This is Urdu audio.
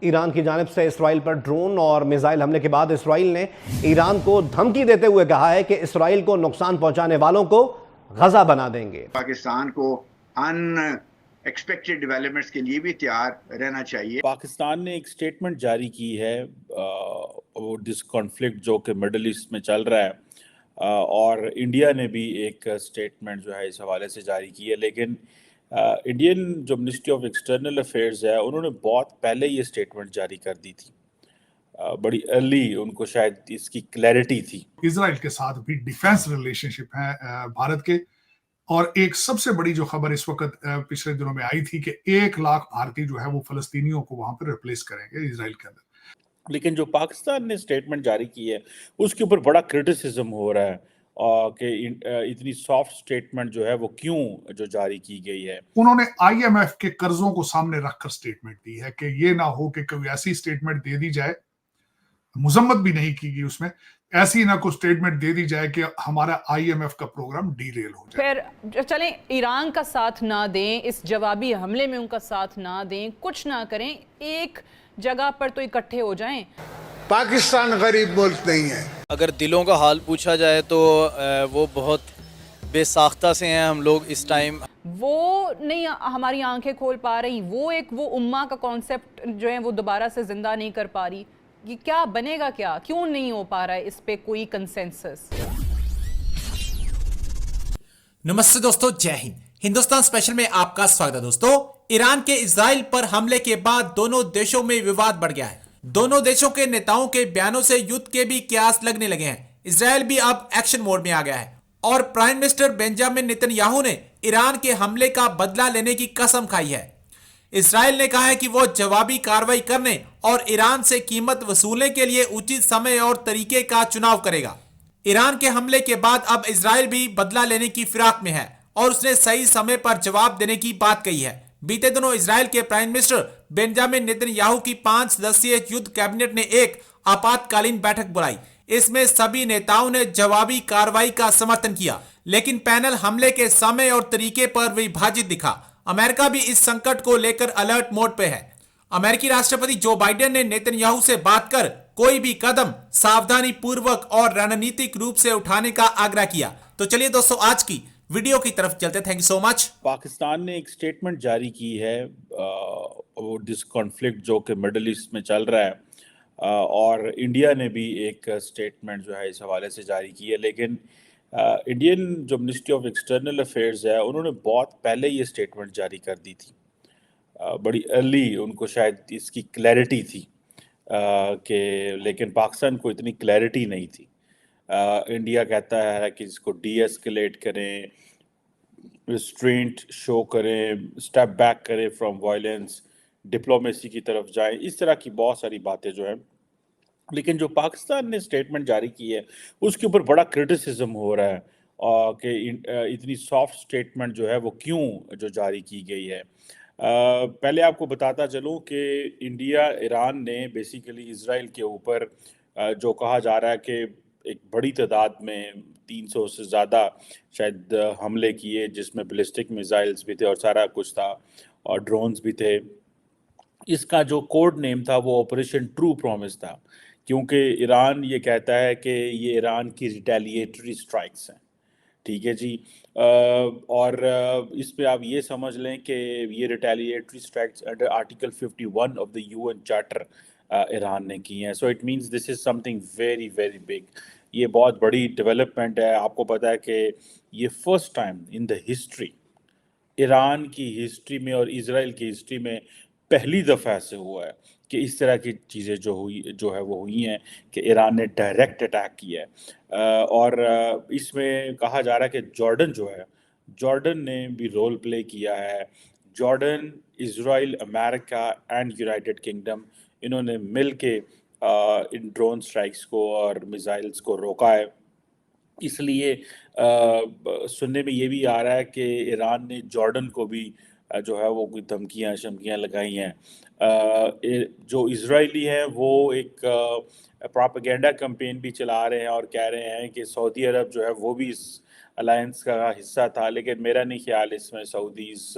ایران کی جانب سے اسرائیل پر ڈرون اور میزائل حملے کے بعد اسرائیل نے ایران کو دھمکی دیتے ہوئے کہا ہے کہ اسرائیل کو نقصان پہنچانے والوں کو غزہ بنا دیں گے۔ پاکستان کو ان ایکسپیکٹڈ ڈیولپمنٹس کے لیے بھی تیار رہنا چاہیے۔ پاکستان نے ایک سٹیٹمنٹ جاری کی ہے ڈس کانفلکٹ جو کہ مڈل ایسٹ میں چل رہا ہے، اور انڈیا نے بھی ایک سٹیٹمنٹ جو ہے اس حوالے سے جاری کی ہے، لیکن انڈین جو منسٹری آف ایکسٹرنل افیئرز ہے انہوں نے بہت پہلے یہ سٹیٹمنٹ جاری کر دی تھی، بڑی ارلی ان کو شاید اس کی کلیئرٹی تھی۔ اسرائیل کے ساتھ بھی ڈیفینس ریلیشن شپ ہے بھارت کے، اور ایک سب سے بڑی جو خبر اس وقت پچھلے دنوں میں آئی تھی کہ 1,00,000 بھارتی جو ہے وہ فلسطینیوں کو وہاں پہ ریپلیس کریں گے اسرائیل کے اندر۔ لیکن جو پاکستان نے سٹیٹمنٹ جاری کی ہے اس کے اوپر بڑا کرٹیسزم ہو رہا ہے کہ اتنی سافٹ سٹیٹمنٹ جو ہے وہ کیوں جو جاری کی گئی ہے۔ انہوں نے آئی ایم ایف کے قرضوں کو سامنے رکھ کر سٹیٹمنٹ دی ہے کہ یہ نہ ہو کہ کوئی ایسی سٹیٹمنٹ دے دی جائے، مذمت بھی نہیں کی گئی اس میں، ایسی نہ کوئی سٹیٹمنٹ دے دی جائے کہ ہمارا آئی ایم ایف کا پروگرام ڈی ریل ہو جائے۔ پھر چلیں ایران کا ساتھ نہ دیں، اس جوابی حملے میں ان کا ساتھ نہ دیں، کچھ نہ کریں، ایک جگہ پر تو اکٹھے ہو جائیں۔ پاکستان غریب ملک نہیں ہے۔ اگر دلوں کا حال پوچھا جائے تو وہ بہت بے ساختہ سے ہیں ہم لوگ اس ٹائم۔ وہ نہیں ہماری آنکھیں کھول پا رہی، وہ امہ کا کانسیپٹ جو ہے وہ دوبارہ سے زندہ نہیں کر پا رہی۔ یہ کیا بنے گا، کیا کیوں نہیں ہو پا رہا ہے اس پہ کوئی کنسنسس؟ نمستے دوستو، جے ہند۔ ہندوستان اسپیشل میں آپ کا سواگت ہے دوستو۔ ایران کے اسرائیل پر حملے کے بعد دونوں دیشوں میں وواد بڑھ گیا ہے۔ دونوں دیشوں کے نیتاؤں کے بیانوں سے یدھ کے بھی قیاس لگنے لگے ہیں۔ اسرائیل بھی اب ایکشن موڈ میں آ گیا ہے اور prime minister Benjamin Nitin Yahoo نے ایران کے حملے کا بدلہ لینے کی قسم کھائی ہے۔ اسرائیل نے کہا ہے کہ وہ جوابی کارروائی کرنے اور ایران سے قیمت وصولنے کے لیے اچت سمے اور طریقے کا چناؤ کرے گا۔ ایران کے حملے کے بعد اب اسرائیل بھی بدلہ لینے کی فراق میں ہے اور اس نے صحیح سمے پر جواب دینے کی بات کہی ہے۔ بیتے دنوں اسرائیل کے prime minister Benjamin Nitin Yahoo کی 5 سدسیہ یدھ کابینٹ نے ایک آپات کالین بیٹھک بلائی۔ اس میں سبھی نیتاؤں نے جوابی کارروائی کا سمرتھن کیا، لیکن پینل حملے کے سمے اور طریقے پر وبھاجت دکھا۔ امریکہ بھی اس سنکٹ کو لے کر الرٹ موڈ پہ ہے۔ امریکی راشٹرپتی جو بائیڈن نے نیتن یاہو سے بات کر کوئی بھی قدم ساودھانی پوروک اور رننیتک روپ سے اٹھانے کا آگرہ کیا۔ تو چلیے دوستو آج کی ویڈیو کی طرف چلتے۔ تھینک یو سو مچ۔ پاکستان نے ایک سٹیٹمنٹ جاری کی ہے ڈس کانفلکٹ جو کہ مڈل ایسٹ میں چل رہا ہے، اور انڈیا نے بھی ایک سٹیٹمنٹ جو ہے اس حوالے سے جاری کی ہے، لیکن انڈین جو منسٹری آف ایکسٹرنل افیئرز ہے انہوں نے بہت پہلے یہ سٹیٹمنٹ جاری کر دی تھی، بڑی ارلی ان کو شاید اس کی کلیئرٹی تھی کہ لیکن پاکستان کو اتنی کلیئرٹی نہیں تھی۔ انڈیا کہتا ہے کہ اس کو ڈی ایسکلیٹ کریں، ریسٹرینٹ شو کریں، اسٹیپ بیک کریں فرام وائلنس، ڈپلومیسی کی طرف جائیں، اس طرح کی بہت ساری باتیں جو ہیں۔ لیکن جو پاکستان نے سٹیٹمنٹ جاری کی ہے اس کے اوپر بڑا کرٹیسزم ہو رہا ہے کہ اتنی سافٹ سٹیٹمنٹ جو ہے وہ کیوں جو جاری کی گئی ہے۔ پہلے آپ کو بتاتا چلوں کہ انڈیا ایران نے بیسیکلی اسرائیل کے اوپر جو کہا جا رہا ہے کہ ایک بڑی تعداد میں 300 سے زیادہ شاید حملے کیے، جس میں بلسٹک میزائلز بھی تھے اور سارا کچھ تھا اور ڈرونز بھی تھے۔ اس کا جو کوڈ نیم تھا وہ آپریشن ٹرو پرومس تھا، کیونکہ ایران یہ کہتا ہے کہ یہ ایران کی ریٹیلیٹری سٹرائکس ہیں، ٹھیک ہے جی۔ اور اس پہ آپ یہ سمجھ لیں کہ یہ retaliatory strikes under article 51 of the UN charter Iran نے کی ہیں۔ So it means this is something very very big, یہ بہت بڑی ڈیولپمنٹ ہے۔ آپ کو پتہ ہے کہ یہ first time in the history, Iran کی ہسٹری میں اور اسرائیل کی ہسٹری میں پہلی دفعہ ایسے ہوا ہے کہ اس طرح کی چیزیں جو ہے وہ ہوئی ہیں کہ ایران نے ڈائریکٹ اٹیک کیا ہے۔ اور اس میں کہا جا رہا ہے کہ جارڈن جو ہے، جارڈن نے بھی رول پلے کیا ہے۔ Jordan, Israel, America and United kingdom, انہوں نے مل کے ان ڈرون سٹرائکس کو اور میزائلز کو روکا ہے۔ اس لیے سننے میں یہ بھی آ رہا ہے کہ ایران نے جارڈن کو بھی جو ہے وہ کوئی دھمکیاں شمکیاں لگائی ہیں۔ جو اسرائیلی ہیں وہ ایک پراپیگنڈا کمپین بھی چلا رہے ہیں اور کہہ رہے ہیں کہ سعودی عرب جو ہے وہ بھی اس الائنس کا حصہ تھا، لیکن میرا نہیں خیال اس میں سعودیز